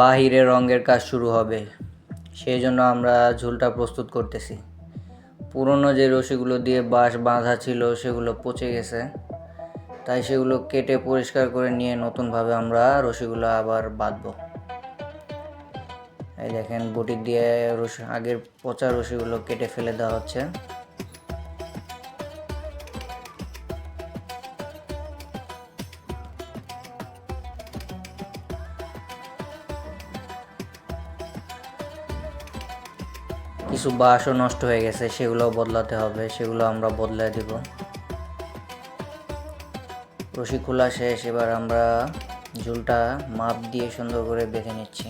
বাহিরে রঙের কাজ শুরু হবে, সেই জন্য আমরা ঝুলটা প্রস্তুত করতেছি। পুরনো যে রশিগুলো দিয়ে বাঁশ বাঁধা ছিল সেগুলো পচে গেছে, তাই সেগুলো কেটে পরিষ্কার করে নিয়ে নতুনভাবে আমরা রশিগুলো আবার বাঁধবো। এই দেখেন বটি দিয়ে আগের পচা রশিগুলো কেটে ফেলে দেওয়া হচ্ছে। কিছু বাঁশও নষ্ট হয়ে গেছে, সেগুলোও বদলাতে হবে, সেগুলো আমরা বদলে দিব। রশি খোলা শেষ, এবার আমরা ঝুলটা মাপ দিয়ে সুন্দর করে বেঁধে নিচ্ছি।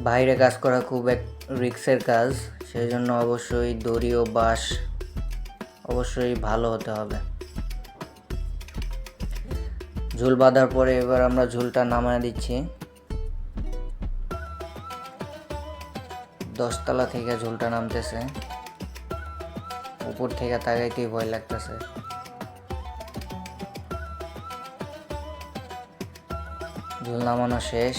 বাইরে কাজ করা খুব এক রিস্কের কাজ, সেই জন্য অবশ্যই দড়ি ও বাঁশ অবশ্যই ভালো হতে হবে। ঝুল বাঁধার পরে এবার আমরা ঝুলটা নামায় দিচ্ছি। 10 তলা থেকে ঝুলটা নামতেছে, উপর থেকে তাকাইতেই ভয় লাগতেছে। ঝুল নামানো শেষ,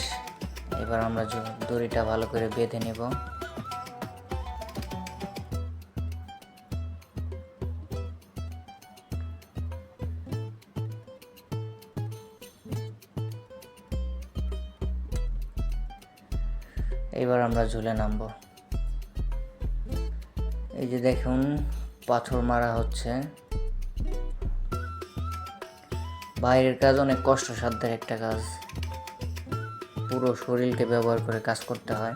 এবার আমরা দড়িটা ভালো করে বেঁধে নিব। এবার আমরা ঝুলে নামবো। এই যে দেখুন পাথর মারা হচ্ছে। বাইরের কাজ অনেক কষ্টসাধ্যের একটা কাজ, পুরো শরীরকে ব্যবহার করে কাজ করতে হয়,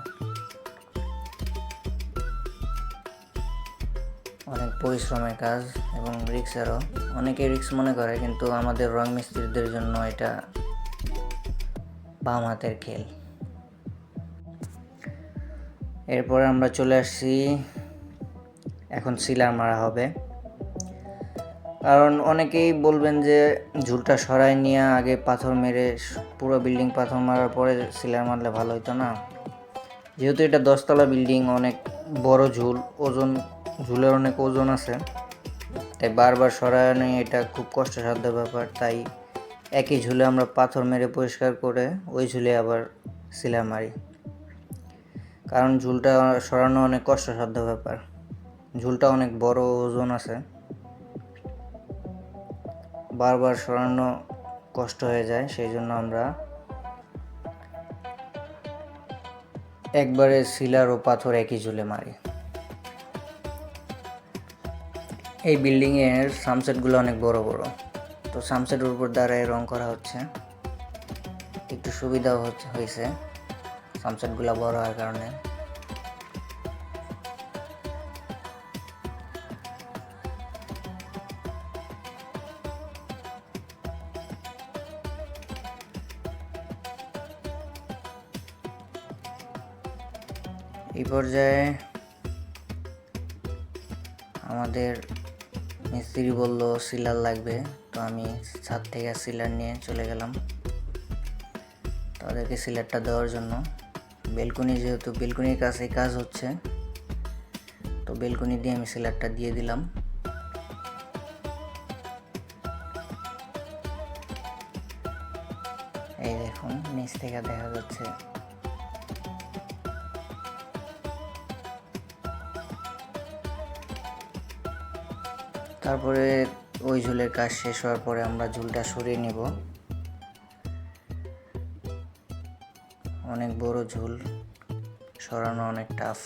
অনেক পরিশ্রমের কাজ এবং রিস্কেরও। অনেকে রিস্ক মনে করে, কিন্তু আমাদের রং মিস্ত্রিদের জন্য এটা বাম হাতের খেল। এরপরে আমরা চলে আসছি, এখন সিলার মারা হবে। কারণ অনেকেই বলবেন যে ঝুলটা সরাই নিয়ে আগে পাথর মেরে পুরো বিল্ডিং পাথর মারার পরে সিলার মারলে ভালো হতো না। যেহেতু এটা 10 তলা বিল্ডিং, অনেক বড় ঝুল, ঝুলের অনেক ওজন আছে, তাই বারবার সরাই নিয়ে এটা খুব কষ্টসাধ্য ব্যাপার। তাই একই ঝুলে আমরা পাথর মেরে পরিষ্কার করে ওই ঝুলে আবার সিলার মারি, কারণ ঝুলটা সরানো অনেক কষ্টসাধ্য ব্যাপার। ঝুলটা অনেক বড় ওজন আছে, বারবার সরানো কষ্ট হয়ে যায়, সেই জন্য আমরা একবারে সিলার ও পাথর একই ঝুলে মারি। এই বিল্ডিংয়ের সামসেটগুলো অনেক বড় বড়, তো সামসেটের উপর দাঁড়ায় রং করা হচ্ছে, একটু সুবিধাও হয়েছে সামসেটগুলো বড় হওয়ার কারণে। এই পর্যায়ে আমাদের মিস্ত্রি বলল সিলার লাগবে, তো আমি ছাদ থেকে সিলার নিয়ে চলে গেলাম তাদেরকে সিলারটা দেওয়ার জন্য। বেলকনি, যেহেতু বেলকনির কাছে কাজ হচ্ছে, তো বেলকনি দিয়ে আমি সিলারটা দিয়ে দিলাম। এই দেখুন নিচ থেকে দেখা যাচ্ছে। তারপরে ওই ঝুলের কাজ শেষ হওয়ার পরে আমরা ঝুলটা সরিয়ে নেব। অনেক বড় ঝুল, সরানো অনেক টাফ।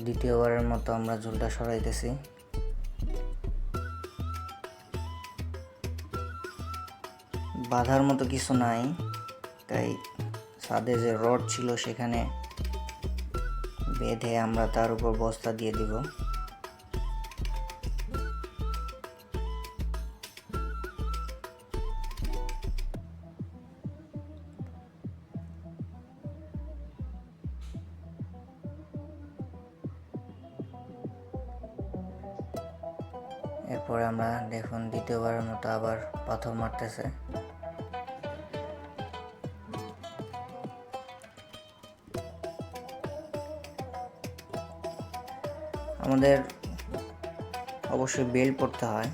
দ্বিতীয়বারের মতো আমরা ঝুলটা সরাইতেছি। বাঁধার মতো কিছু নাই, তাই ছাদে যে রড ছিল সেখানে বেঁধে আমরা তার উপর বস্তা দিয়ে দিব। এরপরে আমরা দেখুন দ্বিতীয়বারের মতো আবার পাথর মারতেছে। আমাদের অবশ্যই বেল্ট পরতে হয়,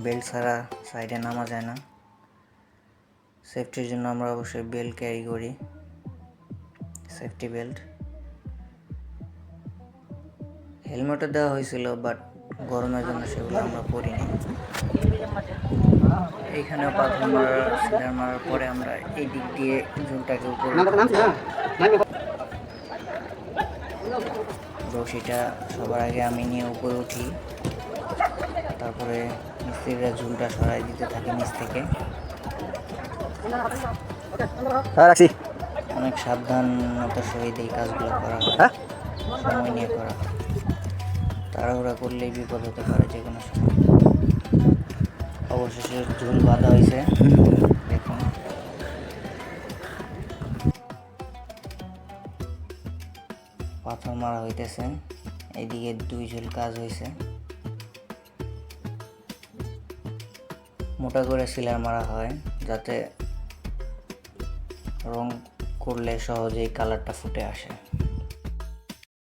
বেল্ট ছাড়া সাইডে নামা যায় না। সেফটির জন্য আমরা অবশ্যই বেল্ট ক্যারি করি, সেফটি বেল্ট। হেলমেটও দেওয়া হয়েছিল, বাট গরমের জন্য সেগুলো আমরা পরিনি। এইখানেও পাথর মারার সিলার মারার পরে আমরা এই দিক দিয়ে ঝুলটাকে উপরে রশিটা সবার আগে আমি নিয়ে উপরে উঠি, তারপরে মিস্ত্রিরা ঝুলটা সরাই দিতে থাকে নিচ থেকে। অনেক সাবধানতার সহিত এই কাজগুলো করা হয়, সময় নিয়ে করা হয়। তাড়াহুড়া করলেই বিপদ হতে পারে যে কোনো সময়। অবশেষে ঝুল বাঁধা হয়েছে, দেখুন। পাথর মারা হইতেছে, এইদিকে 2 ঝুল কাজ হয়েছে। মোটা করে সিলার মারা হয় যাতে রং করলে সহজেই কালারটা ফুটে আসে।